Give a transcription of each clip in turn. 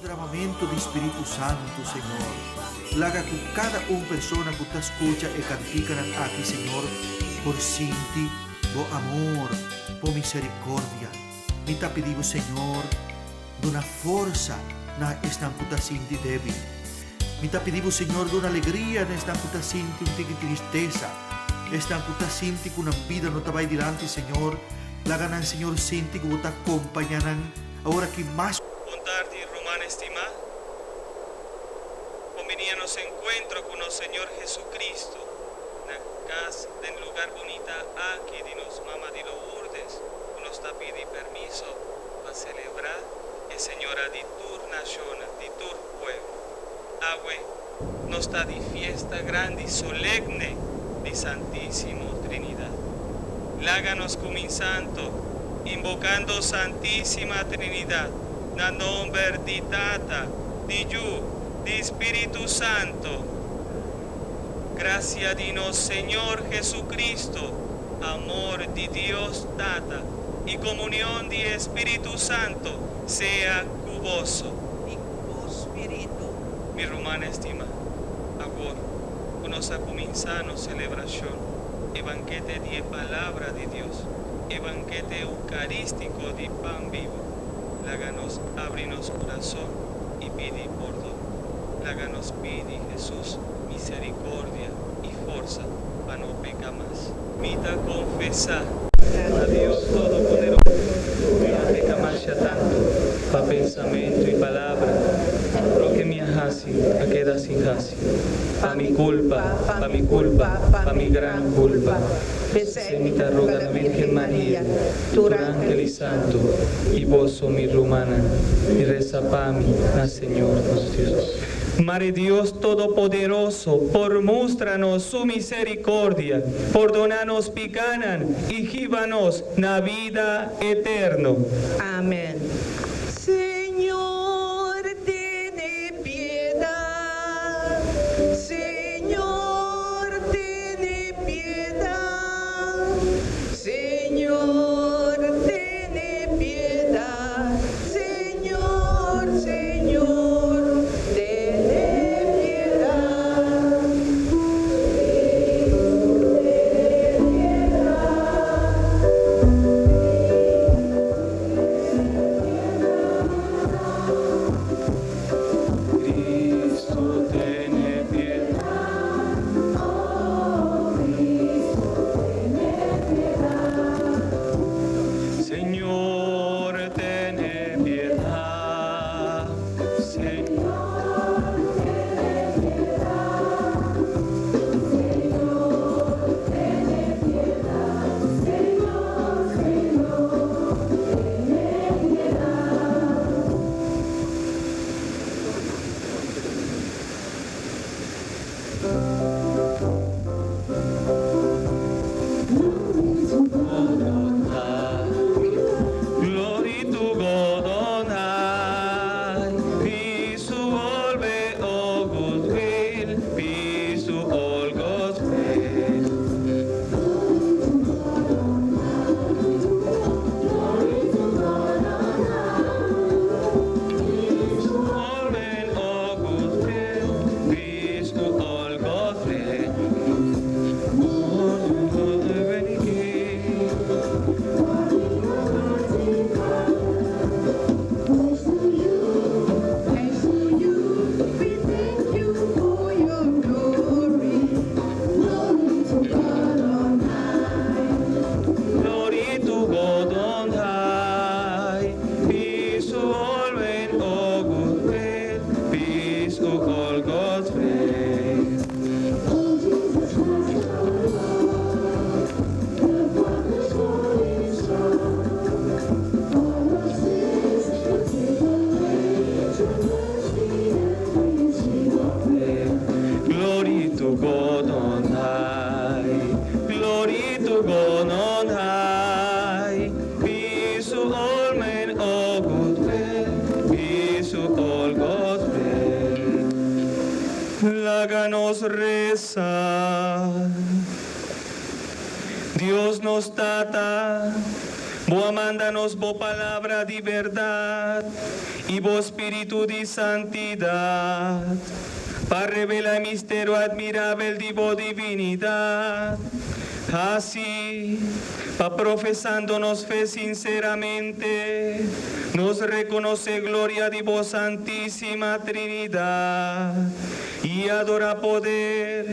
derramamento do Espírito Santo, Senhor. Laga com cada pessoa que te escuta e cantica aqui, Senhor, por sentir o amor, por misericórdia. Me te pedimos, Senhor, de uma força na esta que te sente débil. Me te pedimos, Senhor, de uma alegria nesta que te sente um tique tristeza. Esta que te sente que uma vida não te vai adiante, Senhor. Laga ng Senhor sente que te acompanharán agora que mais. Tarde, Romana estimada, conveníamos encuentro con el Señor Jesucristo, en la casa, en el lugar bonita aquí de nos mamá de Lourdes, nos está pidiendo permiso para celebrar el Señor de tur nación, de tur pueblo. Agüe, nos está de fiesta grande y solemne de Santísimo Trinidad. Láganos comenzando, invocando Santísima Trinidad, na nombre di Tata, di Giù, di Espíritu Santo. Gracia di nos Señor Jesucristo, amor di Dios Tata y comunión di Espíritu Santo sea cuboso. Y cubo Espíritu. Mi romana estima, agora, nos ha comenzado celebración, el banquete de palabra de Dios, el banquete eucarístico de pan vivo. Láganos, abrinos corazón y pide perdón. Láganos, pide Jesús, misericordia y fuerza para no pecar más. Mita confesar a Dios Todopoderoso, no peca más ya tanto, para pensamiento y palabra, lo que me hace, a queda sin hace. Pa mi culpa, pa mi gran culpa. Se mi te roga la Virgen María, tu ángel y santo, y vos, mi romana, y reza pa mi, la Señor nuestro Dios. Mare Dios Todopoderoso, por muéstranos su misericordia, perdonanos picanan y gíbanos na vida eterno. Amén. Señor, tiene piedad. Señor, tiene piedad. Señor, tiene piedad. Señor, Señor, tiene piedad. Cristo tiene piedad. Señor, tiene piedad. Señor, tiene piedad. Glory to God on high, peace to all be all good will, peace to all God's will. All men all good will, peace to all God's will. All the very king. Thanks to you, we thank you for your glory. Glory to God on high. Glory to God on high, peace to all men, all good will, peace to all God's will. Glory to God on high, glory to God on high, peace to all men, all good will, peace to all God's will. Láganos rezar. Dios nos Tata, Vos mándanos vos palabra de verdad y vos espíritu de santidad, para revelar el misterio admirable de vos divinidad. Así, pa profesándonos fe sinceramente, nos reconoce gloria de vos Santísima Trinidad, y adora poder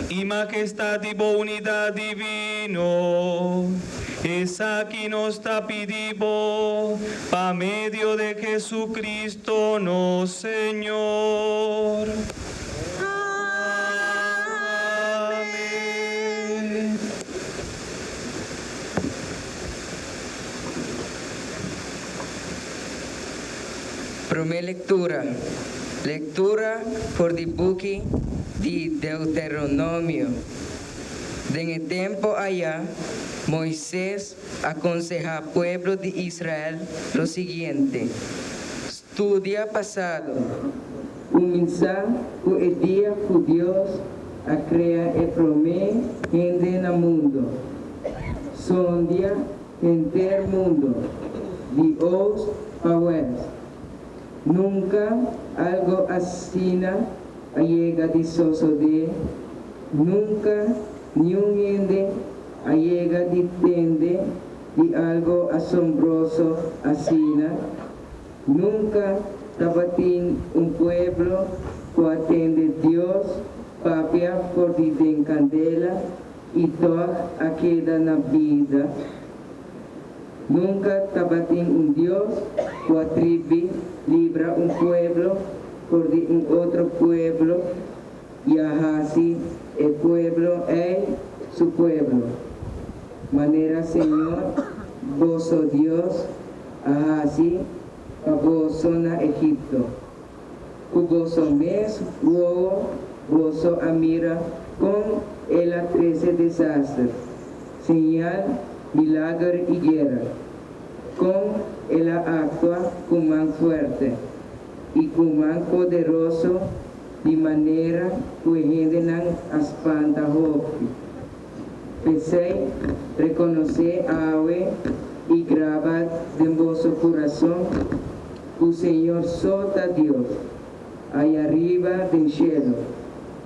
y majestad de vos unidad divino. Es aquí nos está pidiendo, pa medio de Jesucristo, no Señor. Amén. Primeira lectura. Lectura por el book de Deuteronômio. En el tiempo allá, Moisés aconseja al pueblo de Israel lo siguiente: estudia pasado, começar o dia que Deus a criar e primeiro gente no mundo. Sondia inteiro mundo, de hoje a oeste. Nunca algo assim llega de suceder, nunca nenhum gente llega de entender de algo asombroso assim. Nunca tabatin pueblo que atende Deus, papia por de candela e toda a queda na vida. Nunca tabatin Deus que atribe libra pueblo por de outro pueblo, e assim o pueblo é su pueblo. Manera, Senhor, vosso Deus, assim a vosso na Egipto. O vosso mes, vosso amira com ela 13 desastres, señal, milagre e guerra. Com ela actua com mão forte e com mão poderoso, de maneira que gente não espanta roupa. Pensei reconhecer a ave e gravar em vosso coração o Senhor sota Deus, aí arriba do céu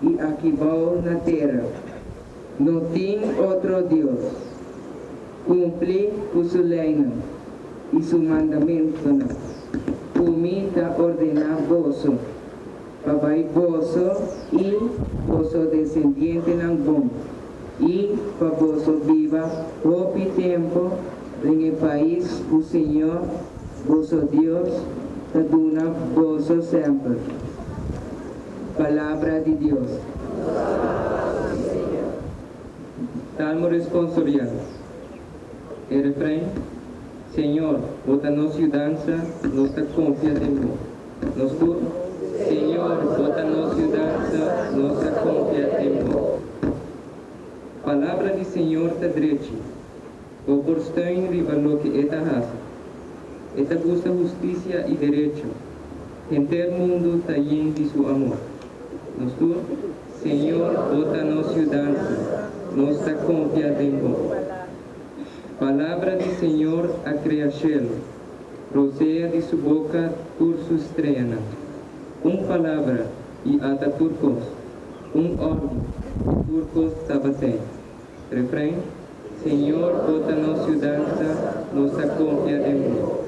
e aqui abaixo na terra. Não tem outro Deus. Cumpre o seu lei e seu mandamento. Comita ordenar vosso, papai vosso e vosso descendiente não bom. E para vosso viva pouco tempo em país o Senhor, vosso Deus, te dona vosso sempre. Palavra de Deus. Salmo responsorial. El refrán: Señor, bota nos ciudanza, nos te confía en vos. Nos tú, Señor, bota nos ciudanza, nos te confía en vos. Palavra de Senhor te dreche, o por steun rivalo que eta hace. Eta busca justicia y derecho, entero mundo está lleno de su amor. Nos tú, Señor, bota nos ciudanza, nos te confía en vos. Palavra do Senhor a criachelo, rosea de sua boca cursos treina. Palavra e ata turcos, órgão, turcos tabatem. Refrão: Senhor, bota nos ciudança, nossa confia em vós.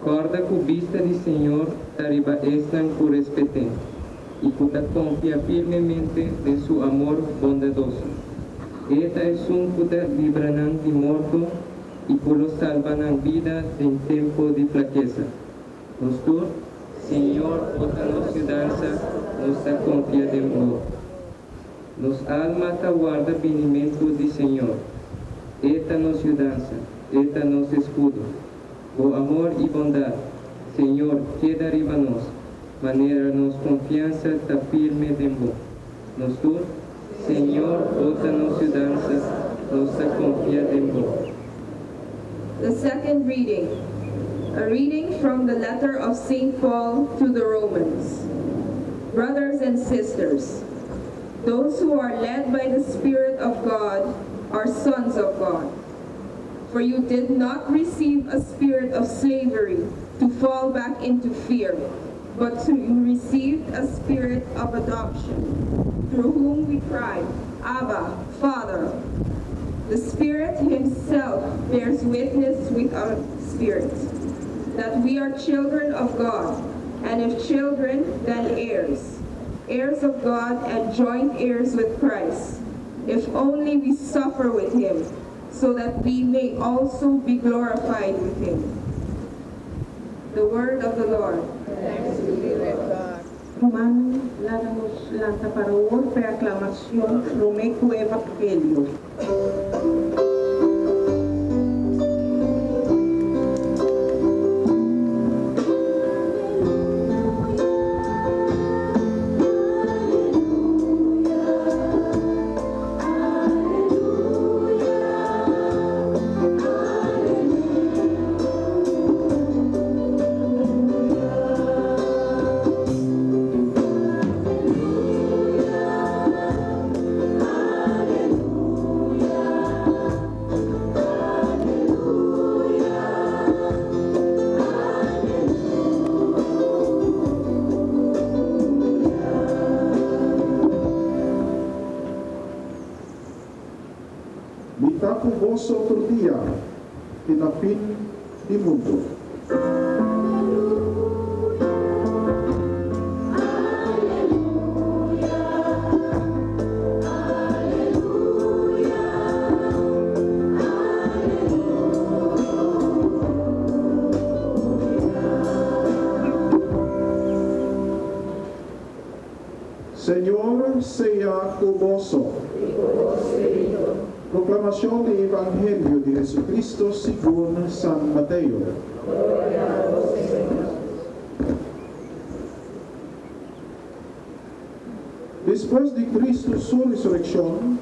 Corda cubista de Senhor, tariba estan por respetem, e puta confia firmemente de su amor bondadoso. Eta es puta libranan de morto y pulo salvanan vida en tiempo de flaqueza. Nos tú, Señor, bota nos ciudanza, nos da confía en vos. Nos alma te guarda benimento de Señor. Eta nos ciudanza, eta nos escudo. O amor y bondad, Señor, queda arriba nos, manera nos confianza ta firme en vos. Nos tú, Señor, bota nos ciudanza, nos confía en vos. The second reading, a reading from the letter of St. Paul to the Romans. Brothers and sisters, those who are led by the Spirit of God are sons of God. For you did not receive a spirit of slavery to fall back into fear, but you received a spirit of adoption, through whom we cry, Abba, Father. The Spirit himself bears witness with our spirit that we are children of God, and if children, then heirs, heirs of God and joint heirs with Christ, if only we suffer with him, so that we may also be glorified with him. The word of the Lord. Romano, ládanos la parol per aclamación, Romeco Evangelio. Vos otro día, en la fin del mundo. Señor sea con vosotros. Proclamación del Evangelio de Jesucristo según San Mateo. Después de Cristo su resurrección,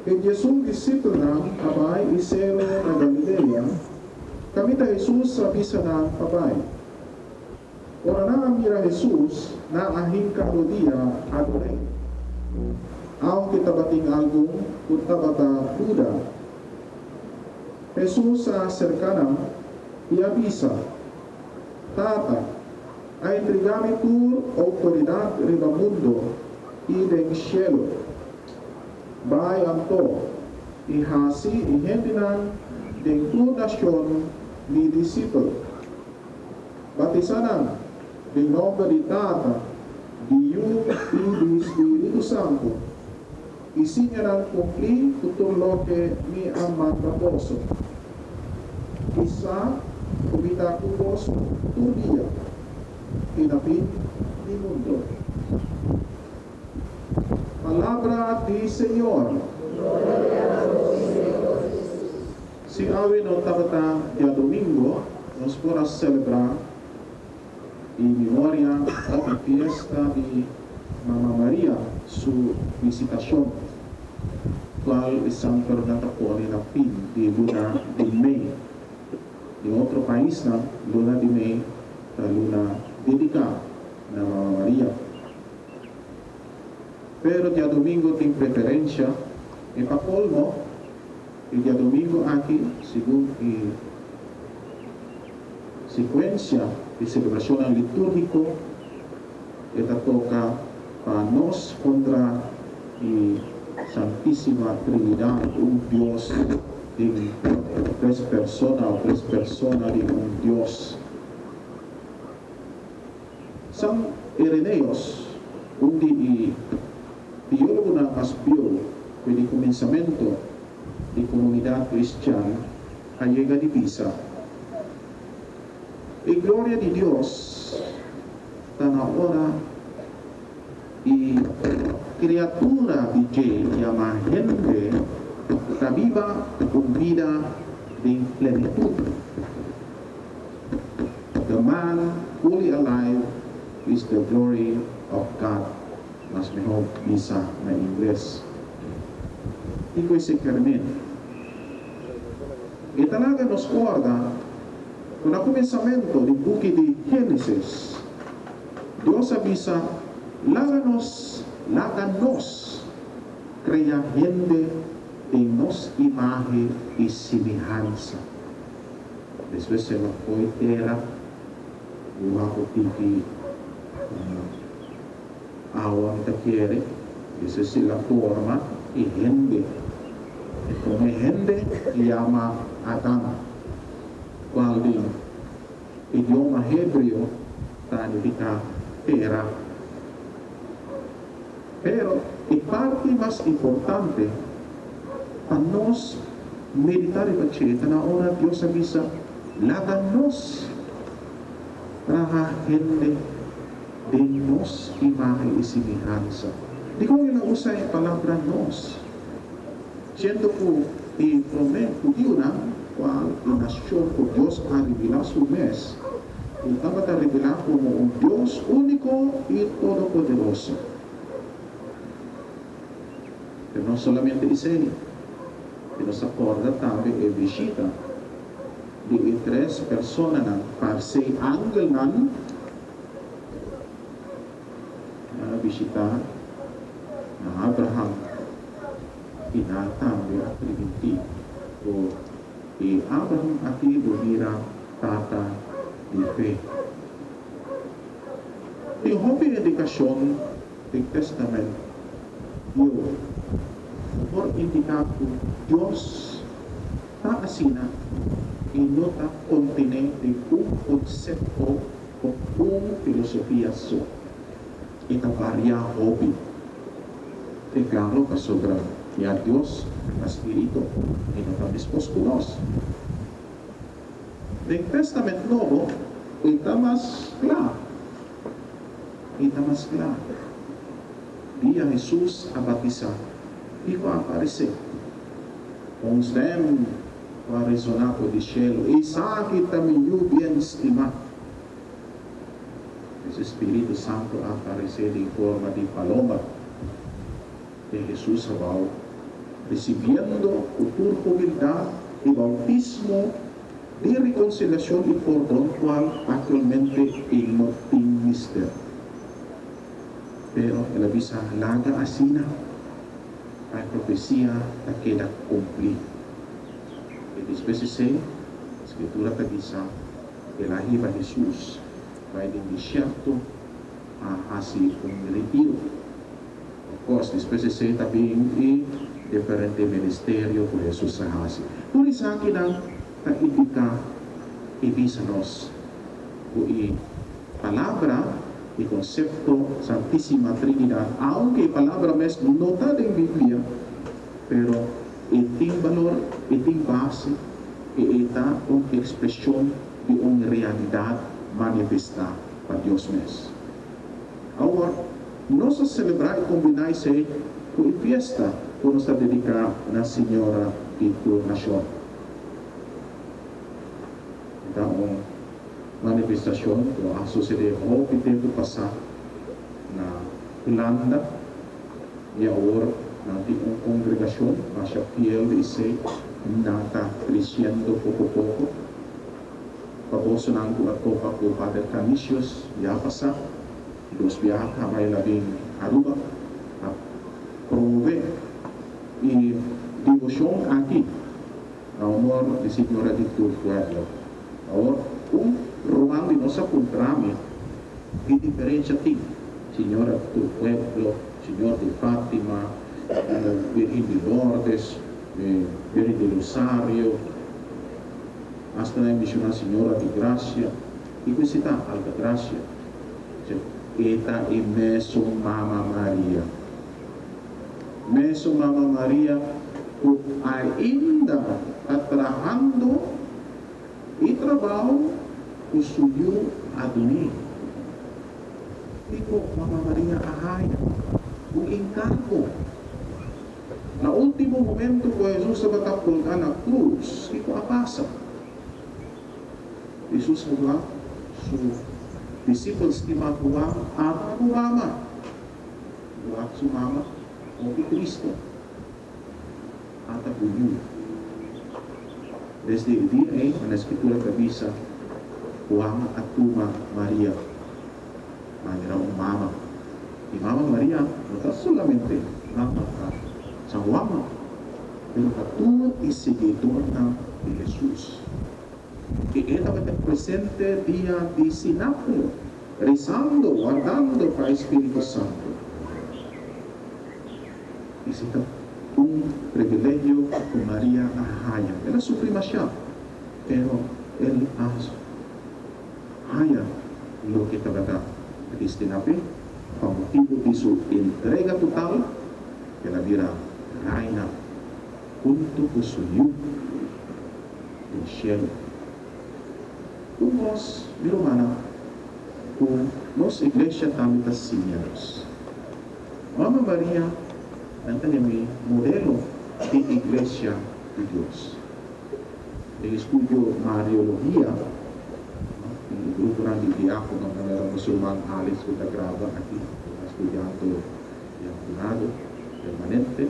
el sus discípulos abai y cero na Galilea, camita Jesús avisanan abai. Ora na mira Jesús na ahing karodia adonai. Aunque tabating algo, tabata duda. Jesús se acerca y avisa, Tata, a entregame tu autoridad riba mundo y del cielo. Vai anto, y hasi y hendinan de tu nación mi discípulo. Batizanan de nombre de Tata, de Hijo y de Espíritu Santo. Y señalan cumplir todo lo que me han mandado. Quizá comida con vos tu día en la fin del mundo. Palabra del Señor. Si hoy no tabata día domingo, nos podemos celebrar en memoria de la fiesta de Mamá María, su visitación, cual es San Fernando en la fin de luna de May. En otro país, la luna de May, la luna dedicada a Mamá María. Pero el día domingo tiene preferencia, y para colmo, el día domingo aquí, según la secuencia de celebración litúrgica, esta toca para nos contra la Santísima Trinidad, un Dios de tres personas de un Dios. San Ireneos, un teólogo na aspio de comenzamiento de comunidad cristiana, llega de Pisa. Y gloria de Dios, tan ahora y criatura de llama gente que viva con vida de plenitud. The man fully alive is the glory of God. Mas mejor misa na inglés. Ito ay si Carmen. E talaga nos guarda kung ang komensamento ng buki de Genesis, Dios avisa, laganos, crea gente nos imahe y semejanza. Después se lo fue tierra, buha ko tiki awang takiere, esa es la forma y hende. Como hende llama Adán, cual din idioma hebreo significa tierra. Pero la parte más importante para nos meditar y pacheta na una Dios avisa laganos para gente de nos imahe y semejanza. Di ko yung usa yung palabra nos. Siento ko i-promet ko na cual inasyon ko Dios a revelar su mes. Y dapat a revelar como un Dios único y todopoderoso. Pero no solamente dice, que nos acorda también e visita de tres personas na parse angel nan na bisita na Abraham inatambio at pribinti o Abraham ati bumira tata di fe. Yung hobby indikasyon ng Testament yun por indicado Dios taasina inota kontine de un konsepto o un filosofia so ita varia hobby te claro ka sobra ya Dios Espiritu inota dispos kunos del Testamento Nuevo ita mas claro dia Jesus a batizar e vai aparecer com os dem vai ressonar por o cielo e sabe também eu bem estimado esse Espírito Santo a aparecer em forma de paloma e Jesus vai recebendo o turco humildade e bautismo de reconciliação e perdão qual atualmente ele não tem mistério pero ela bisa laga asina a profecia ta queda cumplida. E después se escritura ta bisa ela iba Jesus vai de desierto a hacer un retiro. Of course, después se também e diferente ministerio por Jesus a hacer. Por isso aqui na ta indica e bisa nos o palavra el concepto Santísima Trinidad, aunque la palabra mes no está en Biblia, pero tiene valor, tiene base, y está una expresión de una realidad manifestada para Dios mes. Ahora, nos celebrar y combinarse con fiesta, con nuestra dedicada a la Señora y tu nación. Então, manifestação que a suceder ao tempo passado na Holanda e agora na congregação mas a fiel de ser está crescendo pouco a pouco para você não toca com o Padre Canisius já passar dos viajes a vai lá bem Aruba a promover e devoção aqui a honor de Senhora de todo pueblo agora robando y nos encontramos qué diferencia tiene Señora de tu pueblo, Señor de Fátima, Virgen de Lourdes, Virgen de Rosario hasta la misión Señora de Gracia y pues está alta gracia esta es meso Mama María que ainda está trabajando y trabajo o suyo Adonai. Tipo, Mama Maria ahaya o encargo. Na último momento que Jesus estava colgado na cruz, o que passa? Jesus falou, seus discípulos estimam Juan, ama o mama. Juan su mama, o que Cristo. Ata buyu. Desde el día na escritura que avisa Juan at Tuma Maria. Manera mama. Y Mama Maria no está solamente mama sa Juan, pero katulad isigidor na ni Jesus. Ita ba presente dia di sinapolo, rezando, guardando para Espiritu Santo. Isita un privilegio con María Ahaya. Ella sufrió siya, pero él haya lo que tabaga destinape, pa motivo de su entrega total, que la vida reina junto con su yugo del cielo. Nós, mi romana, com nossa igreja também está señalados. Mama Maria, nanti modelo de igreja de Deus. El estudio Mariología, el grupo de diácono de la musulmán Alex que está graba aquí, estudiando diaconado permanente.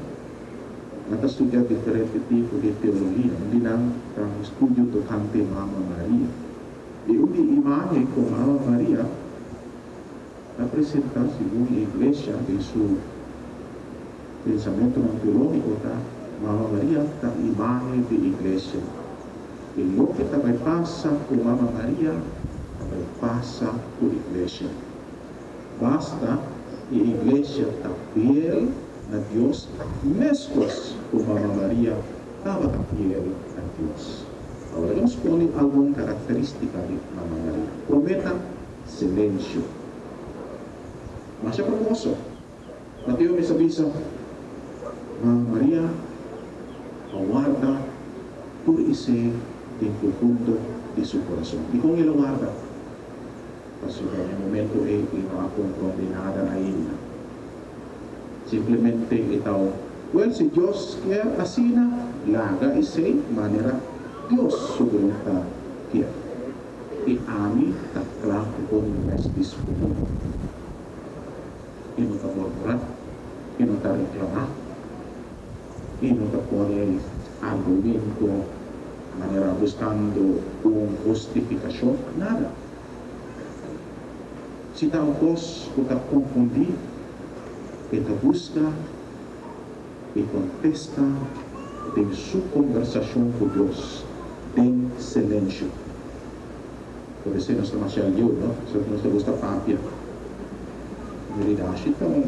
Nata estudiar diferentes tipos de teología, hindi lang ang estudio tocante Mama Maria. E una imagen con Mama María representa, según la iglesia, en su pensamiento teológico, Mama María es imagen de iglesia. Y lo que también pasa con Mama María, también pasa con la iglesia. Basta que la iglesia está fiel a Dios, mescos con Mama María, estaba fiel a Dios. Ahora vamos a poner alguna característica de Mama María. Prometa silencio. Mas siya hermoso. Mateo me sabisa, Mama María aguarda por ese en profundo de su corazón. ¿Y con él aguarda? Kasi en el momento él iba condenada a ella. Simplemente itaw, well, si Diyos quiere así na, laga ese manera Dios su voluntad quiere. Y a mí está claro con las disputas. Y no te borrar, y no te reclamar, y no te pone argumento, manera buscando una justificación, nada. Si tal cosa que te confundir, que te busca y contesta en su conversación con Dios. En silencio. Por eso no está más allá yo, ¿no? Eso no te gusta papia. Leadership es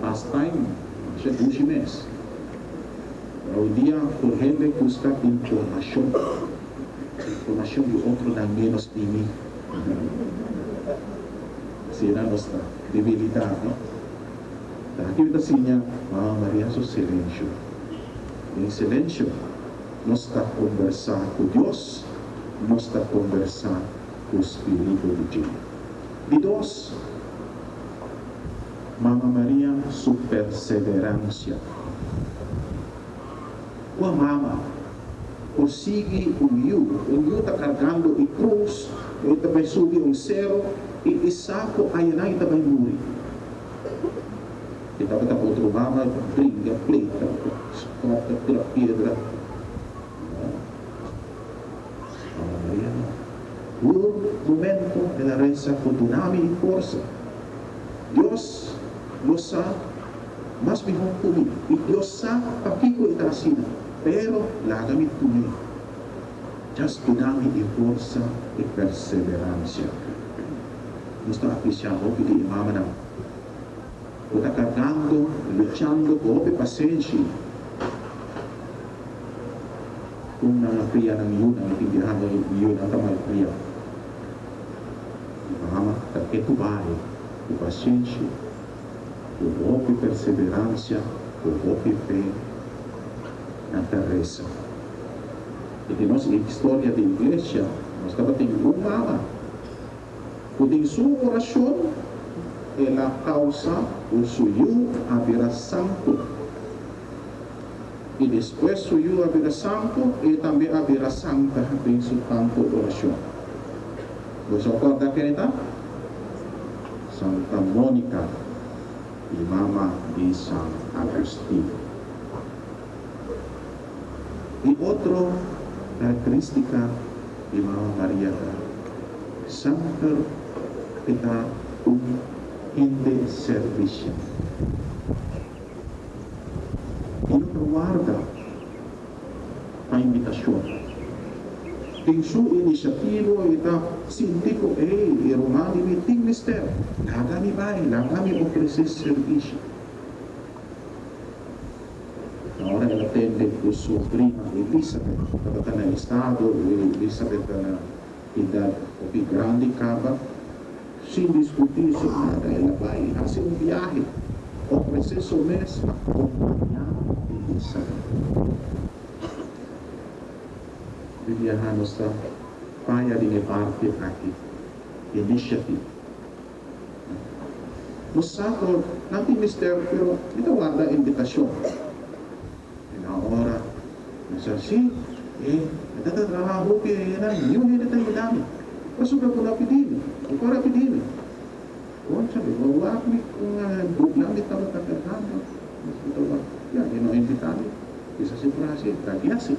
pastime, es 12 meses. Hoy día, por gente busca información de otro da menos de mí. Así era nuestra debilidad, ¿no? Aquí está señal, María, su silencio. En silencio. No está conversando con Dios, no está conversando con el Espíritu de Dios. Y dos, Mama María, su perseverancia. Una mama consigue un yugo está cargando el cruz, ele também sube un cero, e saco aí também morre. E estava outra mama, briga, pleita, corta pela pedra. Un momento de la reza continuaba y fuerza. Dios lo sabe más mejor que mí. Y Dios sabe para qué está haciendo. Pero lágame tú mí. Just dame y fuerza y perseverancia. No está apreciando que de mamá. Está cargando, luchando con paciencia. Kung nangapriya ng iyon, naintindihan ng iyon ang tamalpriya. Mama, ito ba ay pasensya, o perseverancia, o fe na Teresa. E nós, a história da igreja, nós estamos tendo uma mama. Kung sua oração, ela causa o suyo haverá santo. E depois suyo haverá santo e também haverá santa em seu campo de oração. Você acorda quem está? Santa Mônica e Mama de San Agustín. E outra característica de Mama Maria sempre está in servicio. Y no guarda invitasyon. Ting su inisyatibo ita sinti ko irumani mi ting mister. Lagami bay, lagami ofreces servisyo. Ahora el attende con su prima Elizabeth, kapag na estado, Elizabeth na edad o grande cava, sin discutir su nada, ela vai hacer un viaje, ofrecer su mes, acompañar a Elizabeth. Viviahan sa kaya din parte aqui, initiative. Nosotros, nanti mister, pero ito wala invitasyon. Ahora, nasa natatrabaho kayo yan, yung hinatay mo dami. Pasuka ko na pidili, o para pidili. O, sabi, wawak mi kung buklang di tawag katarkano. Yan, yun ang invitado. Isa si Prasi, kagyasi.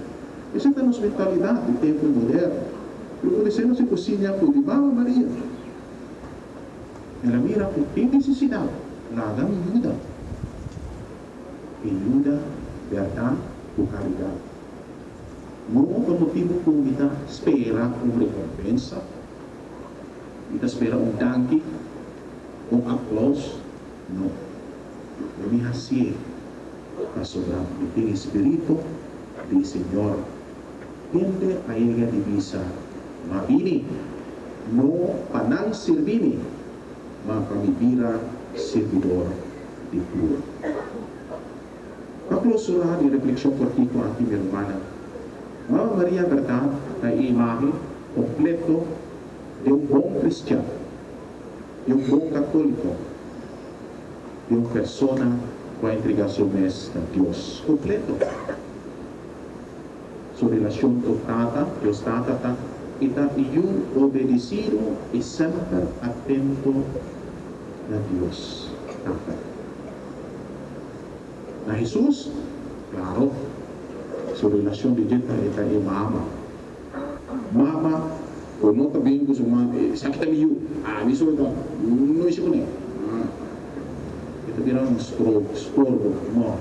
Isa tanos mentalidad, di tempo moderno. Pero kung deseno si kusina po, di Mama Maria. Nalamira po, hindi si Sinal, lagang Yuda. Yuda, verdad o caridad. No por motivo kung kita espera un recompensa, kita espera un tanque, un aplauso, no. Demi hacer kasobrang iting espiritu di Señor. Tende a ella divisa, mabini, no panang servini, makamibira servidor di puro. Paklosura di refleksyon portiko ang mi hermana. Mama Maria, verdad, na imahe kompleto de un buen cristiano, de un buen católico, de una persona que va a entregar su mes a Dios completo. Su relación con Tata, Dios Tata, está y obedecido y siempre atento a Dios Tata. Na Jesus, claro, su relación directa está en Mama. Mama, kung no tabihin ko sa mga, sakit ang iyo, miso ito, no isip ko na ito bilang storbo mo.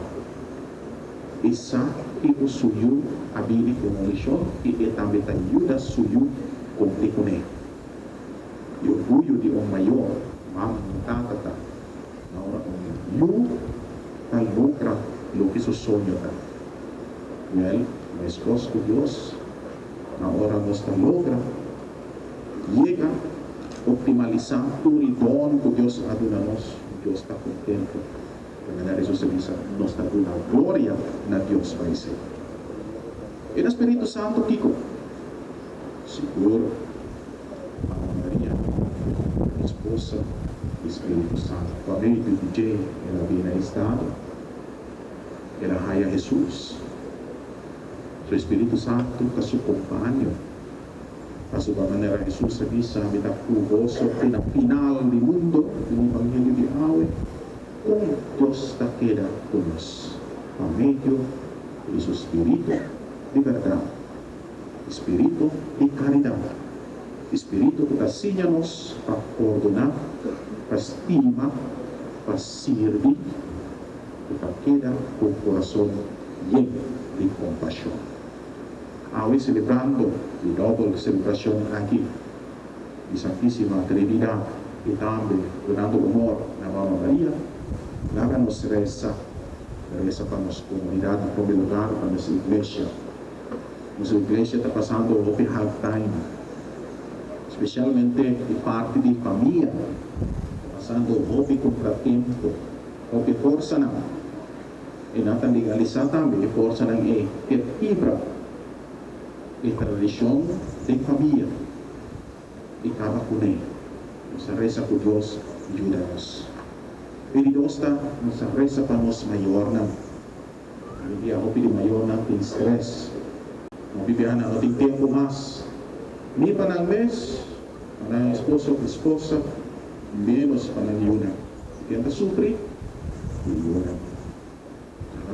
Isa, ito suyo, abili ko ng lisyon, itambi tayo da suyo, kumpi ko na yung buyo di ang mayor, Mama, tatata, na ora kong yung tal logra lo que su sueño da. Well, la esposa de Dios, ahora nuestra logra, llega optimalizando el don que Dios ha dado a nosotros. Dios está contento de ganar esos servicios. Nos da una gloria a Dios para ser. El Espíritu Santo, Kiko, seguro, Mama María, mi esposa, Espíritu Santo, família do DJ, ela vem na estado, ela raia Jesus. O Espírito Santo está seu companheiro. A sua maneira, Jesus avisa, me dá curvoso na final do mundo, no Evangelho de Aue, como Deus está queda conosco, a meio de seu Espírito de verdade, Espírito de caridade, Espírito que ensina-nos a perdonar, para estima, para servir, e para quedar com o coração lleno de compaixão. Hoy celebrando la doble celebración aquí de Santísima Trinidad y también dando honor a Mamá María, háganos reza para nuestra comunidad, en primer lugar para nuestra iglesia. Nuestra iglesia está pasando un half time, especialmente de parte de familia, pasando un contratiempo, un forza na, e nata legalizar também, forza na fibra, e tradição de família, e acaba com ele. Nossa reza por Deus, ajuda-nos. E Deus está, nossa reza para nós maior na, hindi ako pili maior na, tem stress, não bibihan na, não tem tempo mas, ni pa ng mes, ang esposa, menos pa ng yuna. Kaya ta supri, yuna.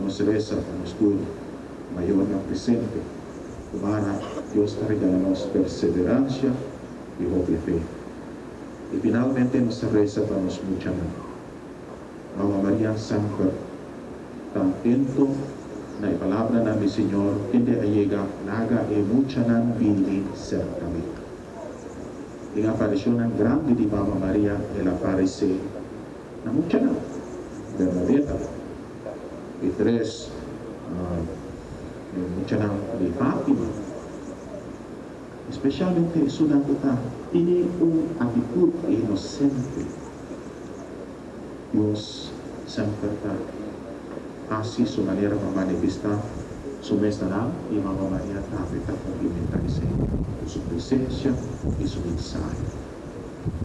Nossa reza para nós tudo, maior na presente. Para Dios te regala-nos perseverancia y doble fe. Y finalmente nuestra reza para nos mucha Mamá María siempre tan atento na ipalabra namin, Senyor, hindi ayega, naga e mucha ng bilin ser kami. En aparición grande di Mamma María, él aparece na mucha na, Bernadetta, y tres, mucha na di Fatima. Especialmente sudah kita, ini actitud inocente. Dios sempre así su manera de manifestar su mensaje y Mamma María también complementarse con su presencia y su mensaje.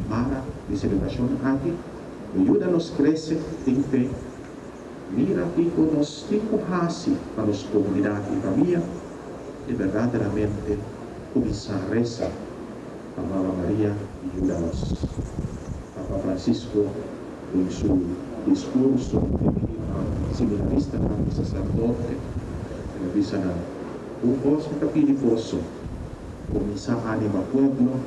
Para la celebración aquí, ayúdanos a crecer en fe. Mira que con los cinco así para las comunidades y familia y verdaderamente comenzar a rezar a Mamma María y ayúdanos. Papa Francisco en su discurso seminarista y sacerdote dice un pozo capiliposo comienza a animar pueblo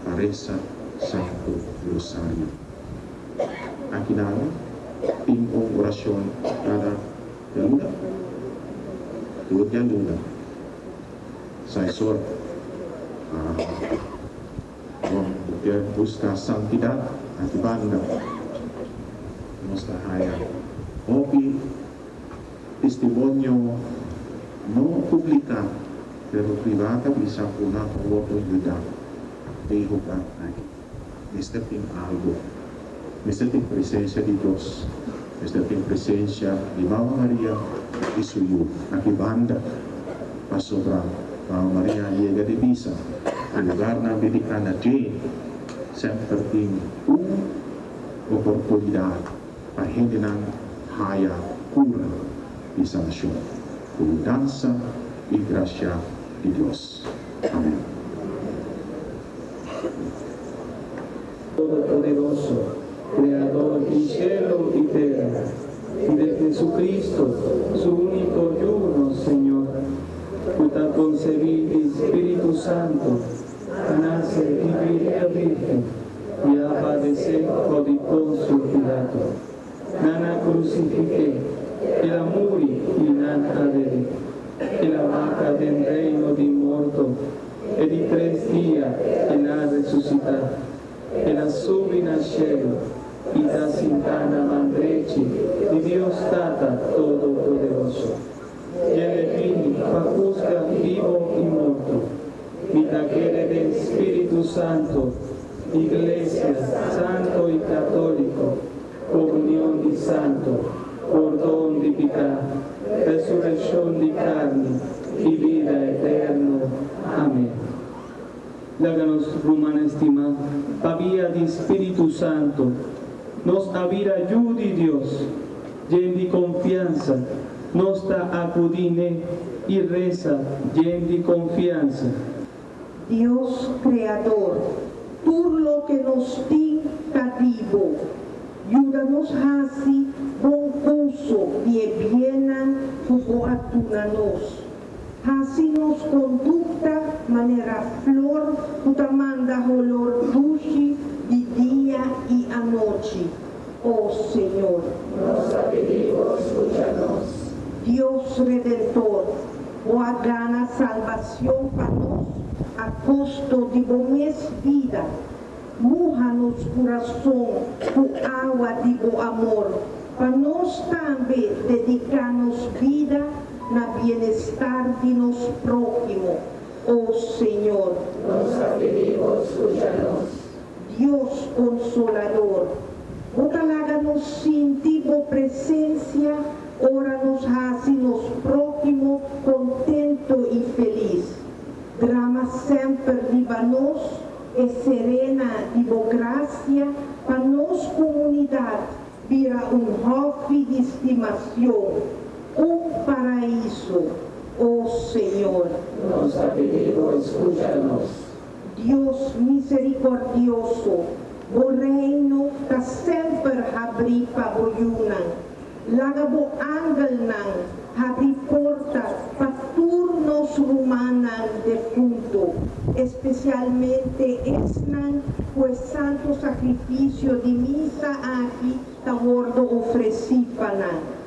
a rezar Santo Rosario. Aquí nada, tengo oración cada luna, luna. Saya suruh dia busca santidad akibanda mustahaya. Hoy testimonio no publica, pero privada bisa puna por ayuda de jugar aquí. Este tem algo, este tem presencia de Dios, este tem presencia de Mamma María y su hijo. Aquí banda pasobra Mamma María llega de visa al lugar na medicana Jane, sempre tem oportunidad para gente na haya cura y sanación, con danza y gracia de Dios. Amén. Todopoderoso, Creador del cielo y tierra, y de Jesucristo, su único y uno Señor, puta concebir Espíritu Santo, nace y virgen, y a padecer por Poncio Pilato. Nana crucifique, e la muri in adere, e la vaca del reino di morto, e di 3 días en la resucitar, e la subi al cielo, y da sintana mandreci, di Dios Tata Todopoderoso. Y el fin, pa juzga vivo y morto, y taquere del Espíritu Santo, Iglesia, Santo y Católico, comunión de santo, perdón de pecado, resurrección de carne y vida eterna. Amén. Láganos, rumana estima, pavía de Espíritu Santo, nos avira ayude Dios, lleno de confianza, nos da acudine y reza, lleno de confianza. Dios Creador, tú lo que nos tinca vivo, ayúdanos así, buen uso de bienan, fugo atunanos. Así nos conducta manera flor, puta manda olor dulce de día y anoche. Oh Señor, nos pedimos, escúchanos. Dios Redentor, o gana salvación para nos, a costo de buenas vida. Moja-nos coração com água de bom amor, para nós também dedicar-nos vida na bem-estar de nos próximo. Oh Senhor, nos pedimos, escúchanos. Deus Consolador, botalaga-nos sentir a presença, ora-nos assim nos próximo, contento e feliz. Drama sempre viva nós, e serena e boa graça para nossa comunidade vira hobby de estimação, paraíso. Oh Senhor, nos pedimos, escúchanos. Deus misericordioso, o reino está sempre abrido para boiunan. Lagabo angelnan, abri portas para turnos rumanan defunto, especialmente esnan, pues santo sacrificio de misa aquí, tabordo ofrecipanan.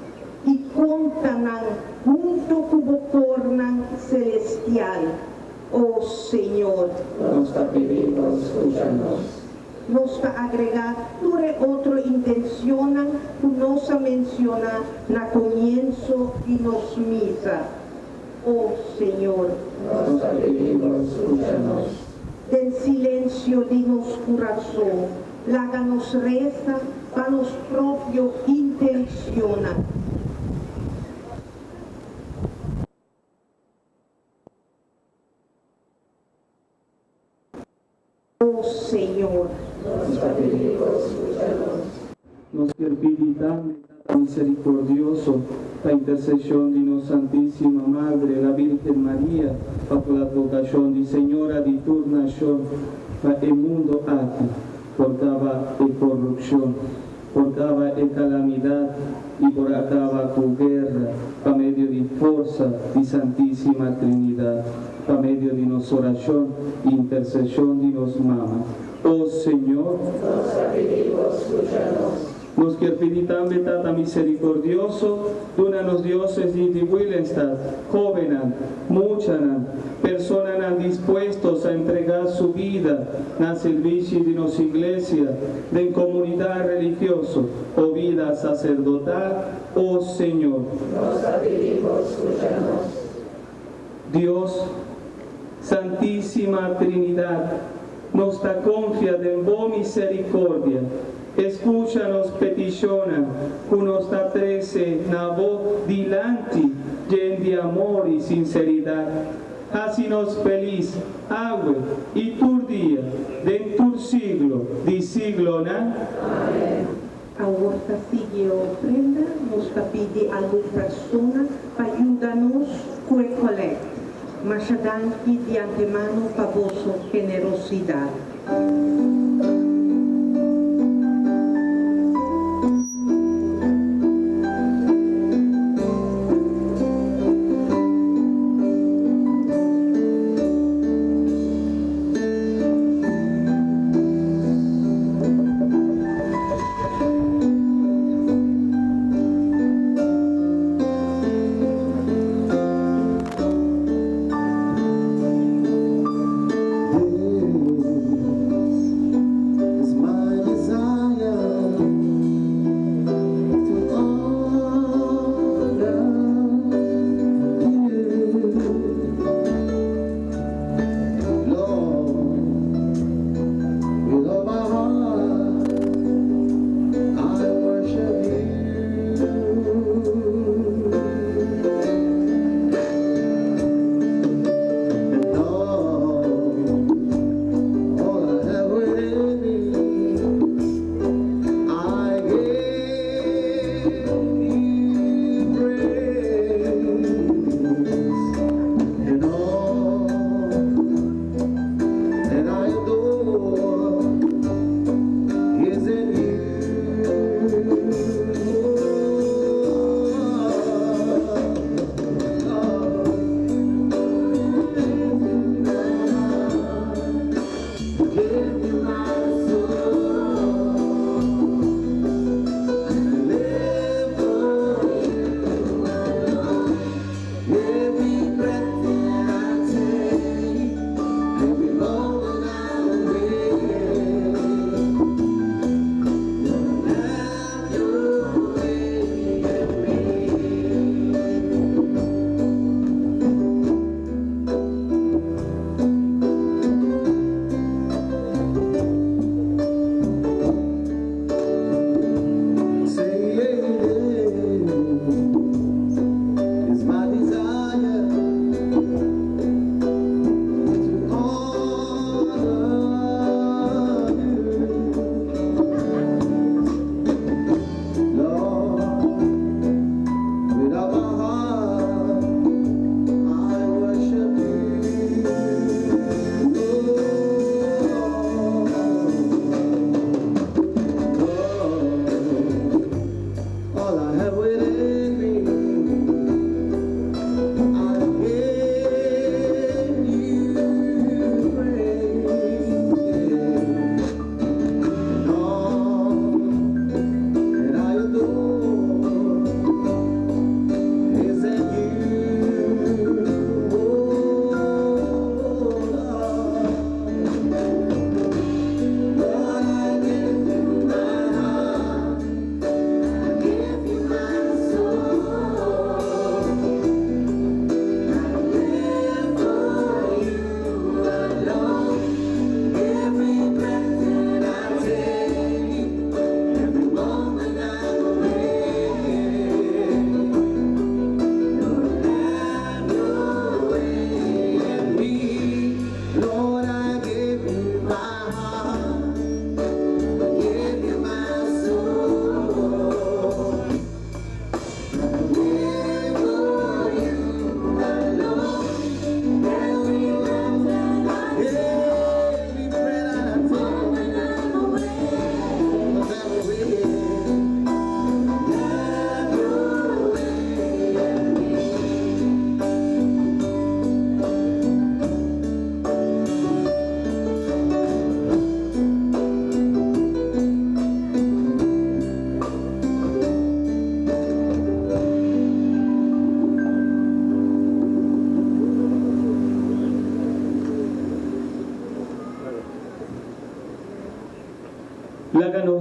Y conta ng mundo kubukor ng celestial. Oh Señor, Nos está pidiendo, escúchanos. nos agrega ture otro intencionan nos menciona na comienzo y nos misa. Oh Señor, Nos está pidiendo, escúchanos. del silencio de nos corazón, láganos reza, para nos propio intenciona. Oh Señor, Nos está pidiendo, escúchanos. Nos permititan, misericordioso, la intercesión de nuestra Santísima Madre, la Virgen María, bajo la vocación de Señora de turnación, para el mundo aquí, por cada corrupción, por cada calamidad y por cada guerra, para medio de fuerza de Santísima Trinidad, para medio de nuestra oración e intercesión de nos mama. Oh Señor, nos que también tata misericordioso, dunanos dioses de Willenstad, jovenan, muchanan, personas dispuestos a entregar su vida al servicio de nuestra iglesia, de comunidad religiosa o vida sacerdotal, oh Señor. Dios, Santísima Trinidad, nos da confianza en vos misericordia. Escúchanos peticiones, que nos da trece na voz dilante, llena de amor y sinceridad. Hacinos feliz, agua y tu día, de tu siglo, de siglo, ¿no? Amén. Ahora sigue ofrenda, nos pide a alguna persona para ayudarnos con el colecta. Machadanki de antemano para vossa generosidad.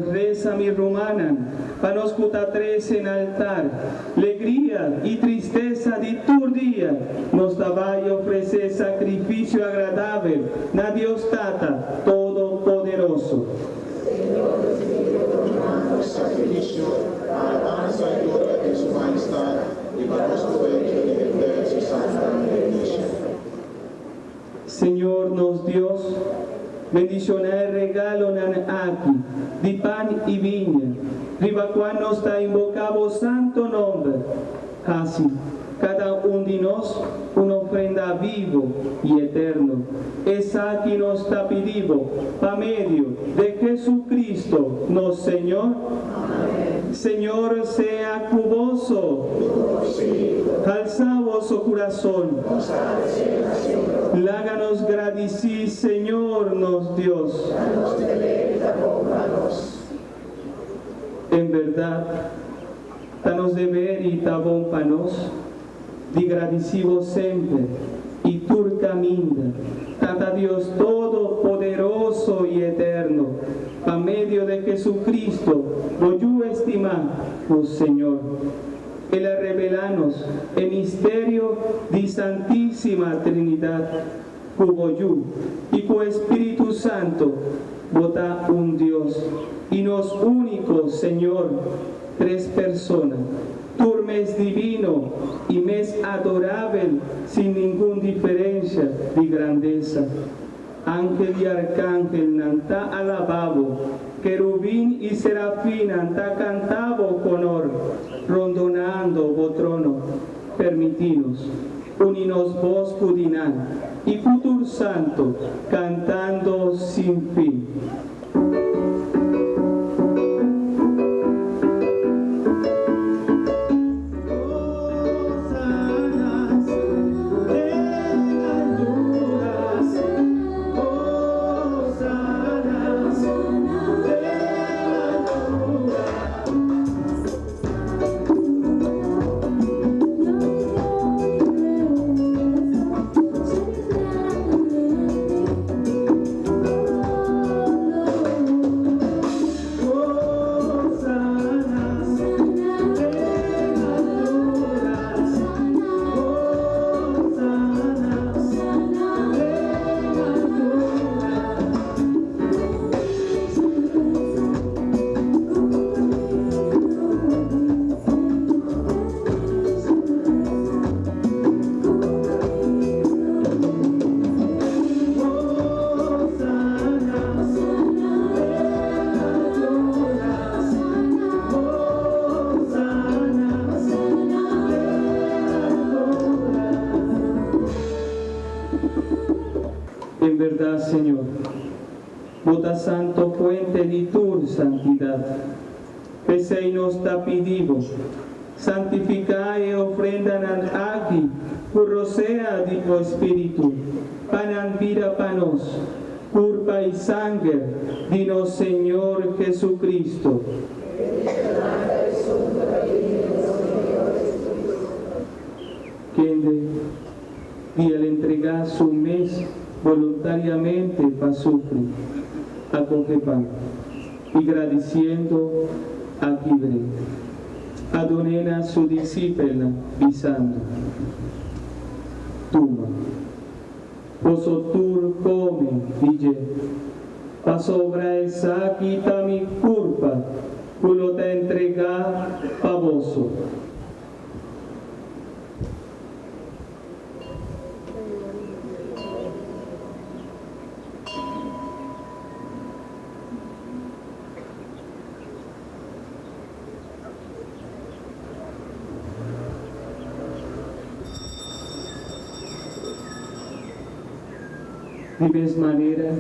nos reza mi romana, panos cuta tres en altar, alegría y tristeza de tu día, nos daba y ofrece sacrificio agradable, na Dios Tata Todopoderoso. Sacrificio para alabanza y gloria de su majestad y para los provecho de defender su santa iglesia. Señor nos Dios, bendición el regalo nan aquí, de pan y viña, riba cual nos está invocado santo nombre, así, cada uno de nos una ofrenda vivo y eterno, esa que nos está pedido, pa medio de Jesucristo, nos Señor. Amén. Señor sea cuboso, alza vuestro corazón, láganos gradicí, Señor nos Dios. En verdad, danos de ver y tabón panos, di gradicivo siempre, y tu caminda, tata Dios todopoderoso y eterno, a medio de Jesucristo, lo yo estima, oh Señor. Él revelanos el misterio de Santísima Trinidad, cubo yo, y cu Espíritu Santo, vota un Dios, y nos único, Señor, tres personas, tu mes divino y mes adorable, sin ninguna diferencia de grandeza. Ángel y arcángel nanta alababo, querubín y serafín anta cantabo con honor, rondonando vo trono, permitinos, uninos vos pudinan, y futuro santo, cantando sin fin. En verdad, Señor, vota santo fuente de tu santidad, pese y nos está pedido, santifica y ofrendan aquí, puro sea de tu espíritu, panan vida panos, curva y sangre, dinos Señor Jesucristo. Quien y al entregar su mes voluntariamente para sufrir, acoge pan, y agradeciendo aquí breve. Adonena su discípula, pisando. Tuma. Vosotros come, dije, pa sobra esa quita mi culpa, culo te entrega pa voso. De misma manera,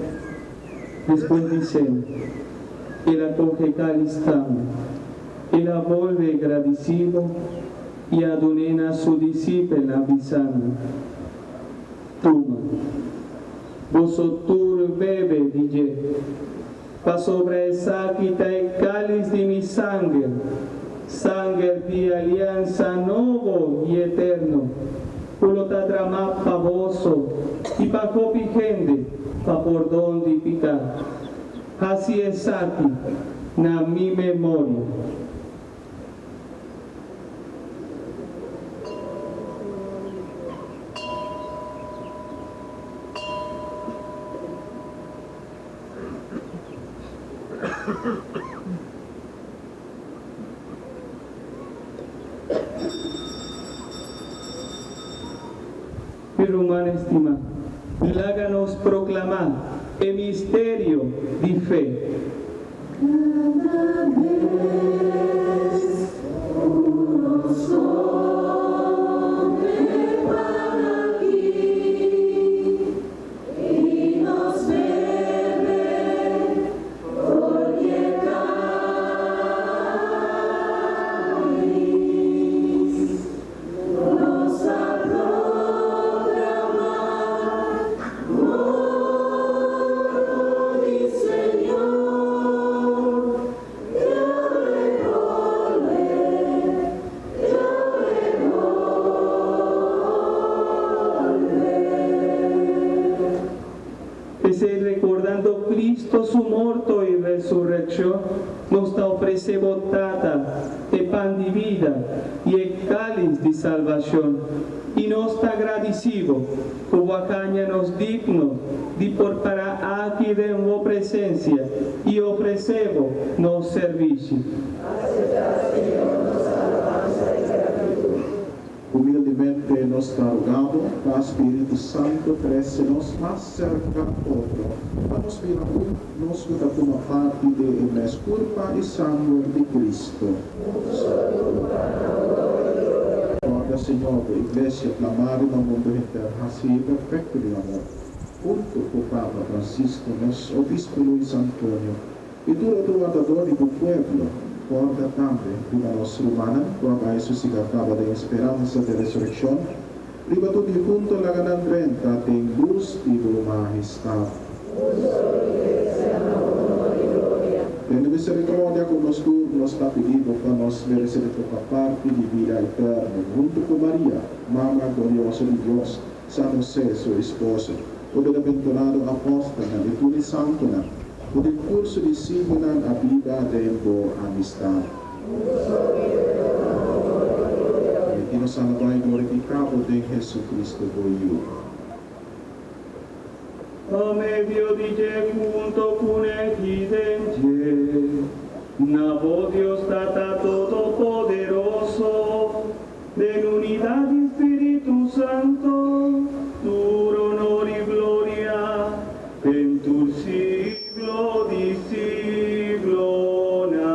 después dicen, Él acoge calistamo, Él vuelve agradecido y adonena a su discípula avisando. Toma, vosotros bebe, dije, pa sobre esa quita el cáliz de mi sangre, sangre de alianza nuevo y eterno, culo ta drama pavoso, y pa copi gente, pa por donde picar. Así es aquí, na mi memoria. Hermana estimada, háganos proclamar el misterio de fe. Recordando Cristo su muerto y resurrección, nos ofrece botada de pan de vida y el cáliz de salvación, y nos está agradecido como nos digno de portar aquí de nuestra presencia y ofrecemos nos servicio. Humildemente nos está rogado, para Espíritu Santo, crece-nos más cerca a otro. Vamos a nos da como parte de la culpa y sangre de Cristo. Guarda, Señor, la Iglesia, clamar en el mundo entero, así perfecto de amor. Junto con Papa Francisco, nuestro obispo Luis Antonio, y todo guardador de tu pueblo, guarda también una nossa humana, guarda Jesús y acaba de esperanza de resurrección, ribato di junto la ganan renta de luz y de majestad. Ten misericordia con los turnos está pedido para nos merecer toda parte de vida eterna, junto con María, Mamá gloriosa de Dios, San José, su esposo, o bienaventurado apóstol, de tu y santo, o del curso de signa a vida de amistad. Y nos alaba y glorificado de Jesucristo por you. A medio di junto con evidente, na voz Dios Tata Todopoderoso, de unidad de Espíritu Santo, tu honor y gloria, en tu siglo di siglo na.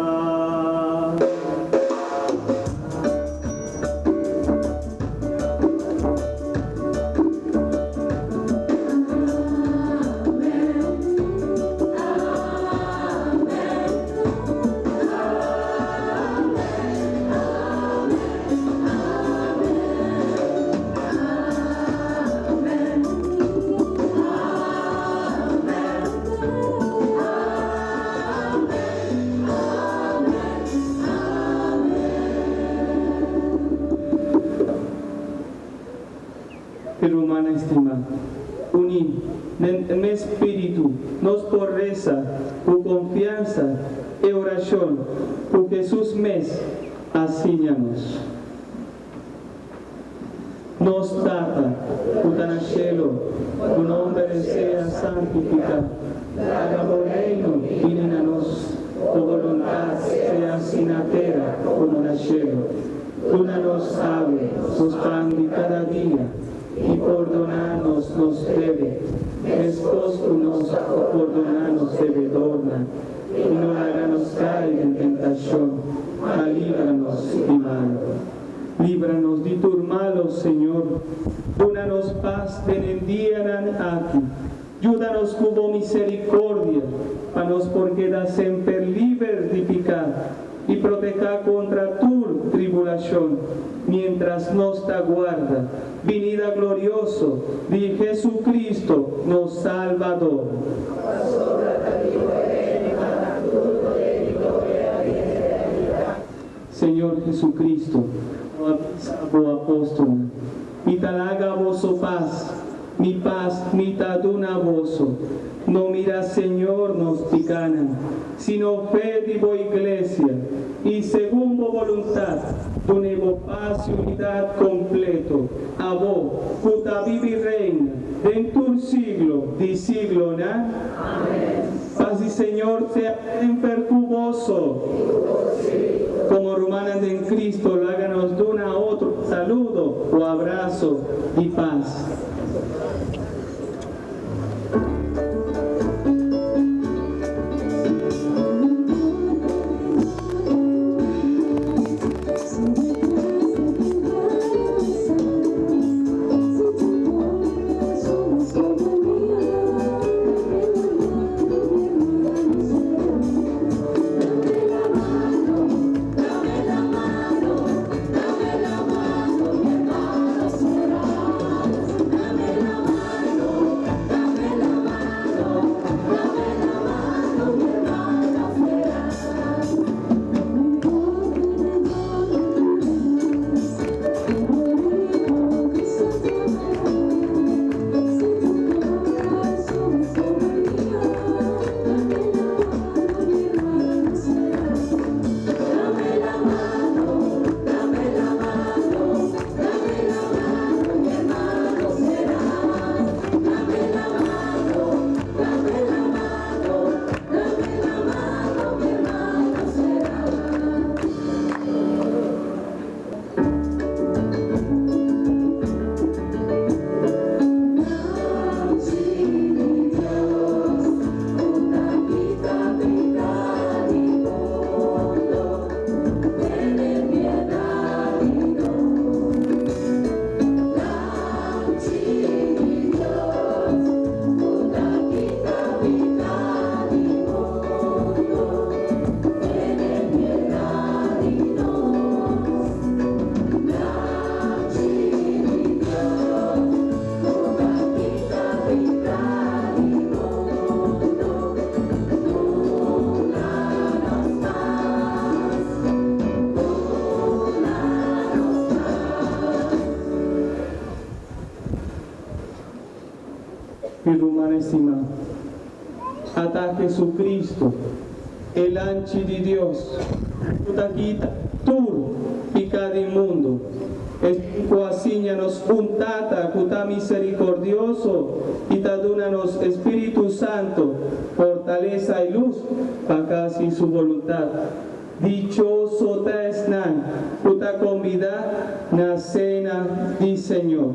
Hermana estimada, unir en mi espíritu nos por reza, por confianza y oración, por Jesús mes, asíñanos. Nos trata, puta en el cielo, tu nombre sea santificado, haga tu reino, venga a nos, tu voluntad sea así en la tierra como en el cielo. Tú nos sabes, nos pan de cada día, y perdonarnos nos debe, después tú nos perdonarnos devedorna, y no háganos caer en tentación, mas líbranos de mal. Líbranos de tu malo, Señor, únanos paz en el día aquí, ayúdanos con misericordia, para nos por quedar siempre libres de pecado, y proteger contra tu tribulación, mientras nos aguarda, venida glorioso de Jesucristo, nos Salvador. Señor Jesucristo, o apóstol, y tal haga vosso paz, mi paz mi ta duna voso. No mira, Señor, nos picana, sino fe de vo iglesia, y según vo voluntad, donevo paz y unidad completo, a vos, puta vivi reina, dentur siglo, di siglo, ¿no? Amén. Paz y Señor sea impertuoso, como hermanas en Cristo, háganos de una a otro saludo o abrazo y paz. Mi romana estimada, hasta Jesucristo, el anchi de Dios, tutaquita, tur, y cada mundo, escuasíñanos un tata, cuta misericordioso, y tadúnanos Espíritu Santo, fortaleza y luz, para casi su voluntad. Dichoso ta esnan, cuta convida, na cena di Señor.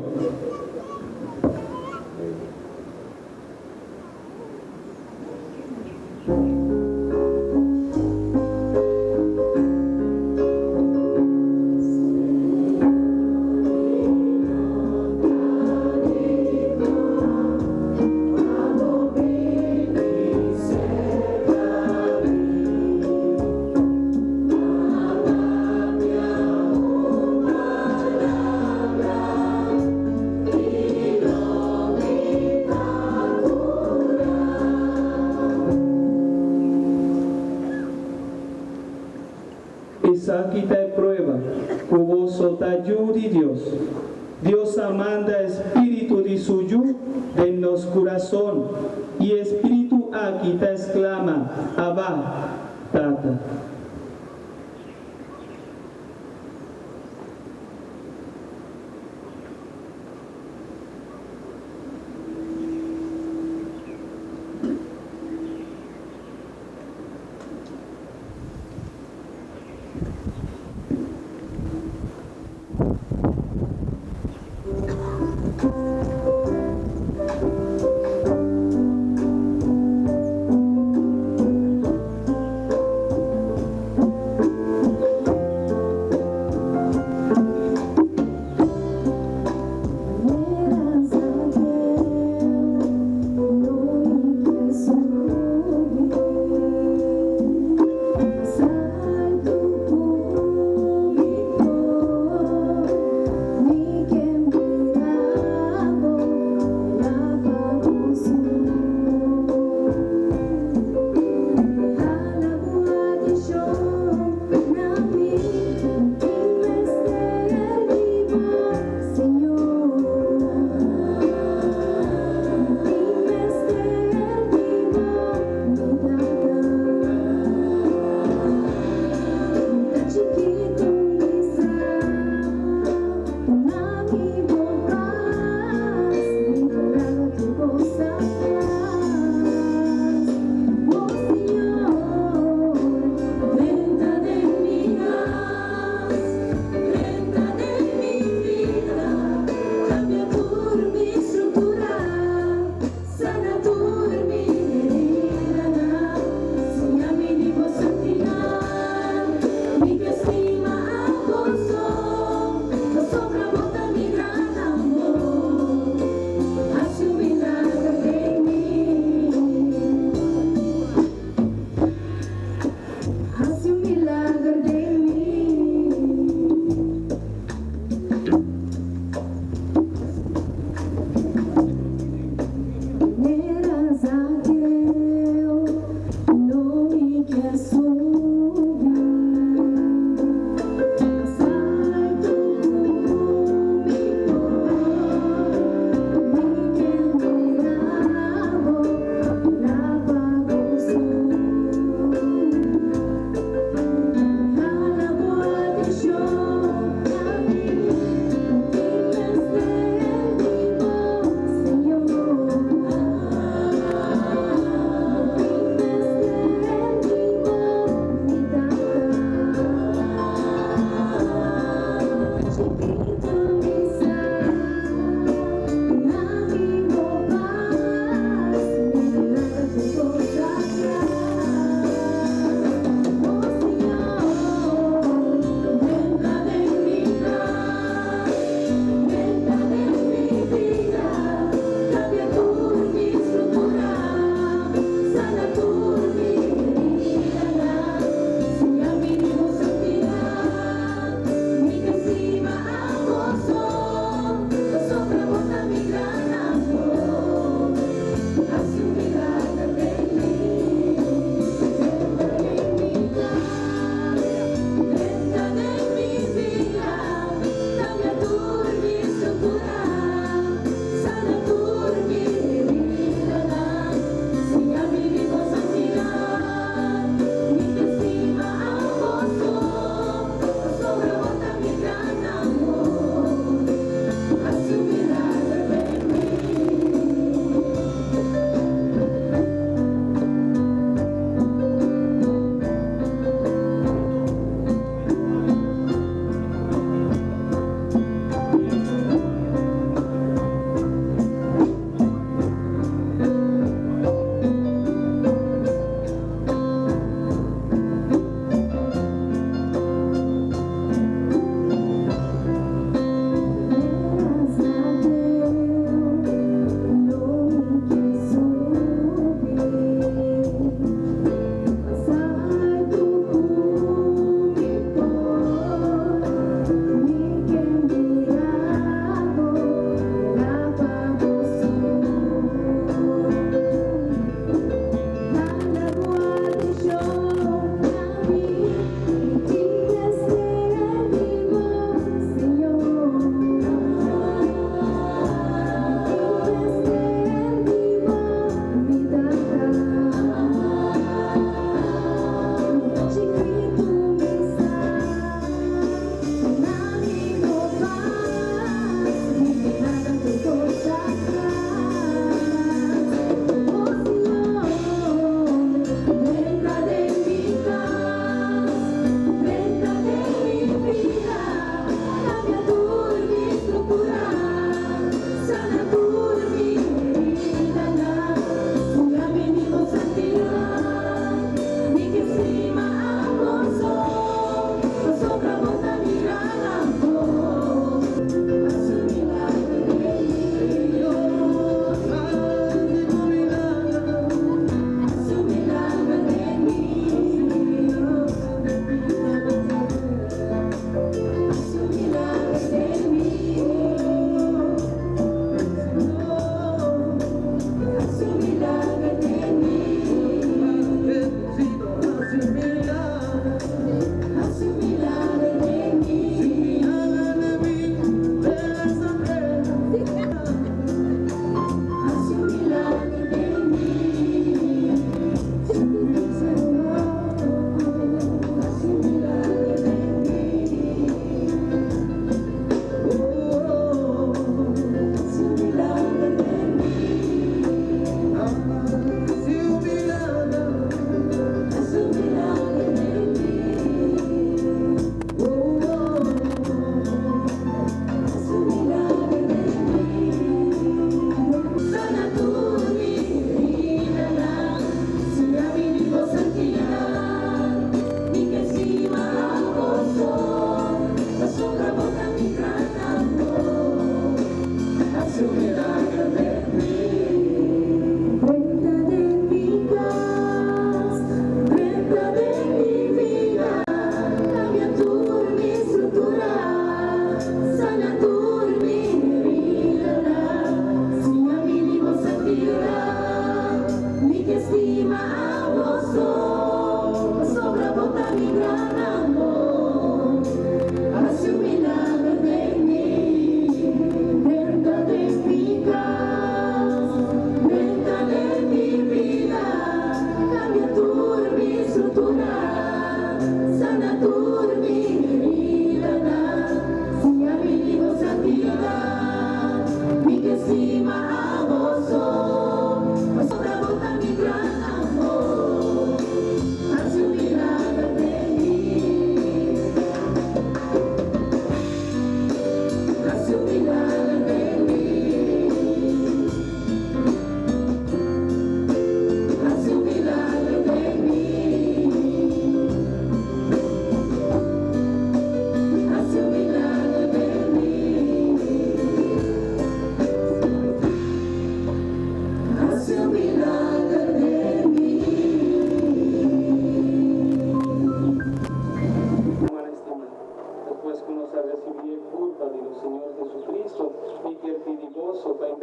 Esa quita de prueba, cuboso tayud y Dios. Dios amanda espíritu de suyo en nos corazón, y espíritu aquí te exclama, Abba, Tata. Salto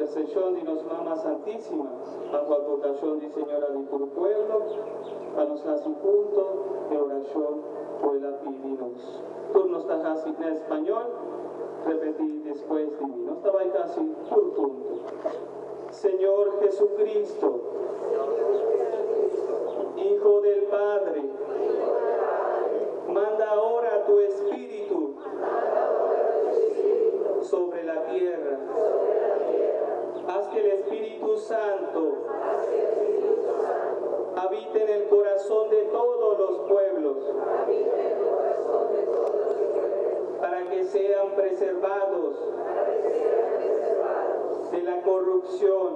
intercesión de nos Mamá Santísima, bajo advocación de Señora de tu pueblo, a los así punto de oración por la pidimos. Turnos tajas en español, repetí después de mí. No estaba ahí casi por punto. Señor Jesucristo, Hijo del Padre, manda ahora tu Espíritu sobre la tierra. Haz que el Espíritu Santo habite en el corazón de todos los pueblos, para que sean preservados de la corrupción,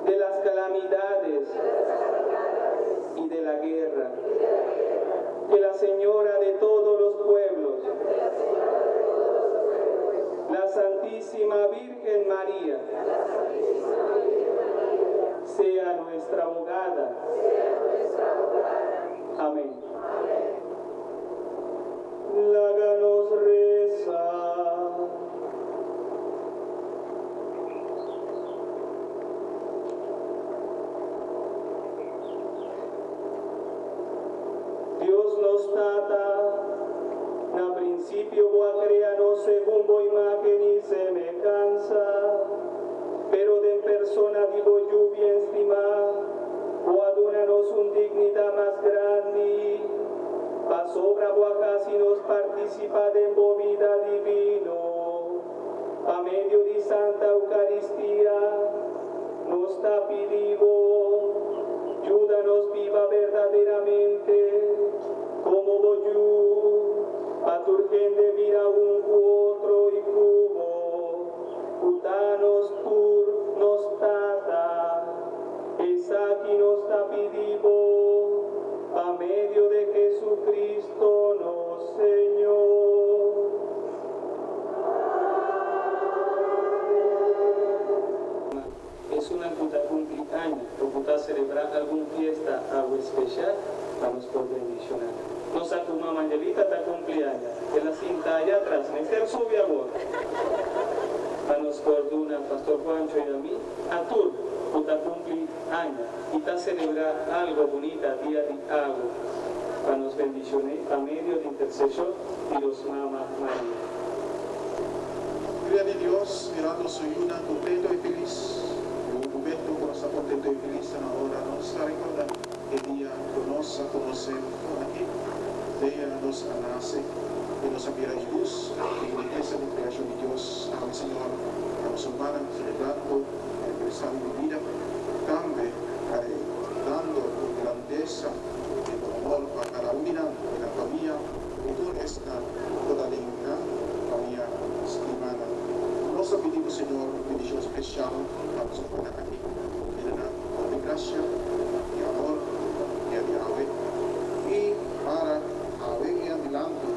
de las calamidades y de la guerra. Que la Señora de todos los pueblos, la Santísima Virgen María, sea nuestra abogada. Amén. Háganos rezar. Dios nos trata, na principio voa creanos según voa imagen y semejanza, pero de en persona digo yo bien estimar, voa donanos un dignidad más grande, pa sobra voa casi nos participa de vida divino, a medio de Santa Eucaristía, nos ta pidivo, ayúdanos viva verdaderamente, como voyu, paturgen de vida un u otro y cubo, utanos tur nos tata, es aquí nos ta pidivo, a medio de Jesucristo nos Señor. Es una puta cumpleaños, o puta celebrar alguna fiesta algo especial, vamos por bendicionar. Nos a tu mamá Angelita está cumpleaños, que la cinta allá atrás, Nester sube amor. Vamos por Duna, Pastor Juancho y a mí, a tu puta cumpleaños, y está celebrar algo bonita, día de algo. Vamos bendicionar a medio de intercesión y los mamá María. Gloria de Dios, mirando su ayuda contento y feliz. Un momento que nos está contento y feliz ahora, nos está recordando el día que nos conocemos aquí. De ella nos nace, que nos envía Jesús, que en la iglesia de creación de Dios, al Señor, a los humanos, celebrando el aniversario de vida, cambie, dando con grandeza y con amor para cada una de la familia, y toda esta, toda digna familia estimada. Nos pedimos, Señor, bendición especial a los que están aquí, de gracia, de amor, y de ave, y para ver adelante,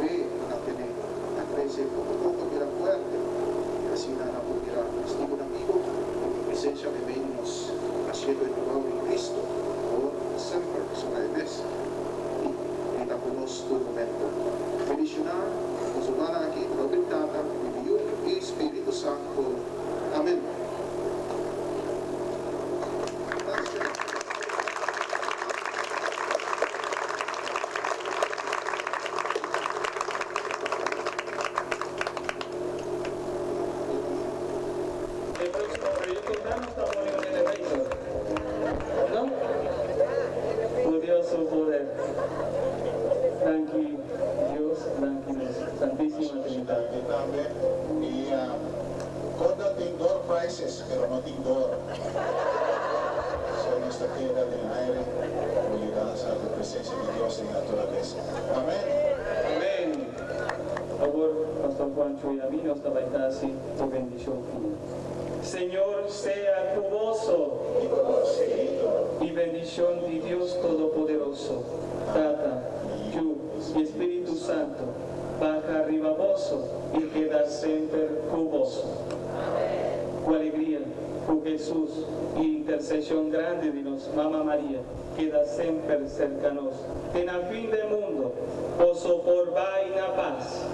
ver a tener la crece poco a poco, que era fuerte, y así nada, porque era testigo de amigo, en presencia de menos, haciendo el trabajo en Cristo, por siempre, sobre el mes, y en la conozco un momento. Bendicionar, nos van aquí, la obitata, y Espíritu Santo. Amén. El próximo proyecto no está poniendo en el reino, ¿no? Por Dios su poder. Tranqui Dios, tranquilos, Santísima Trinidad. Y Conda tiene dos países, pero no tiene dos. Soy esta tierra del aire, obligadas a la presencia de Dios en la naturaleza. Amén. Amén. Favor, Pastor Juancho y a mí nos estaba casi tu bendición final. Señor, sea tu gozo y bendición de Dios Todopoderoso, Tata, Yu y Espíritu Santo, baja arriba vosso y queda siempre con vos. Con alegría, con Jesús y intercesión grande de nos, Mamá María, queda siempre cercanos. En el fin del mundo, gozo por vaina paz.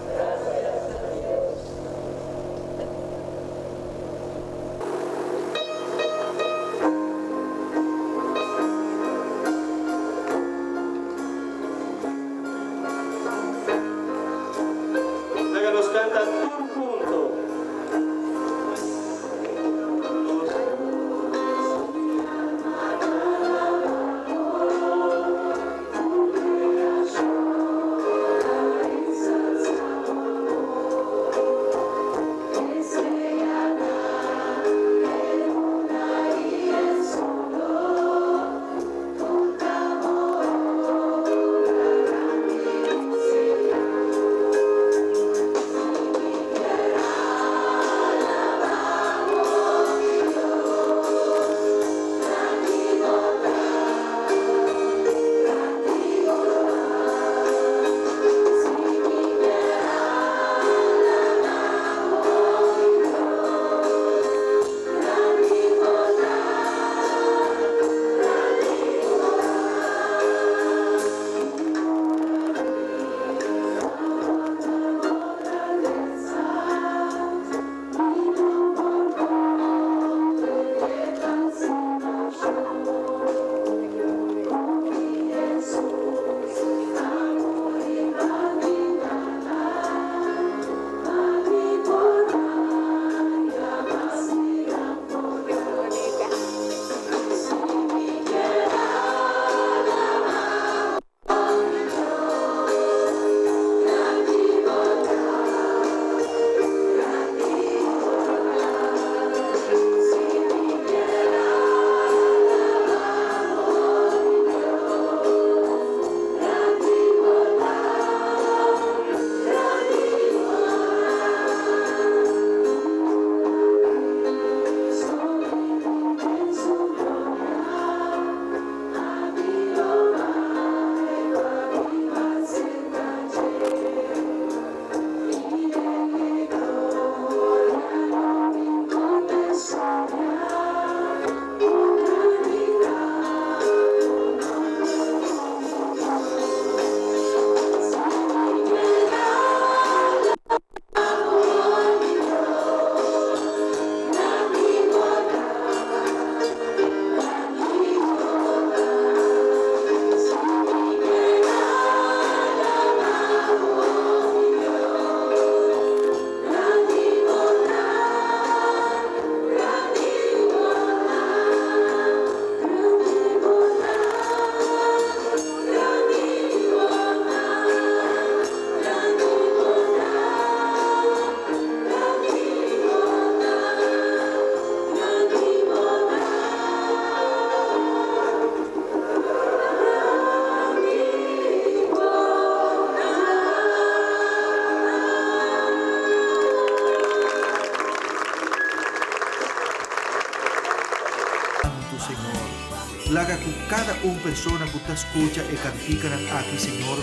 laga com cada persona que te escucha e cantica aqui, Senhor,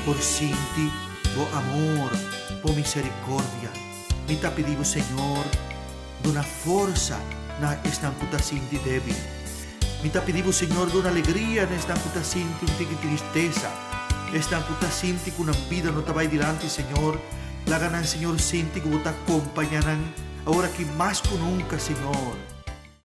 por sinti, por amor, por misericórdia. Me te pedimos, Senhor, dona força na estão que te sinti débil. Me te pedimos, Senhor, dona alegria na estão que te sinti um tique tristeza. Estão que te sinti que uma vida não te vai adiante, Senhor. Laga ng Senhor sinti que você acompanharán agora que mais que nunca, Senhor.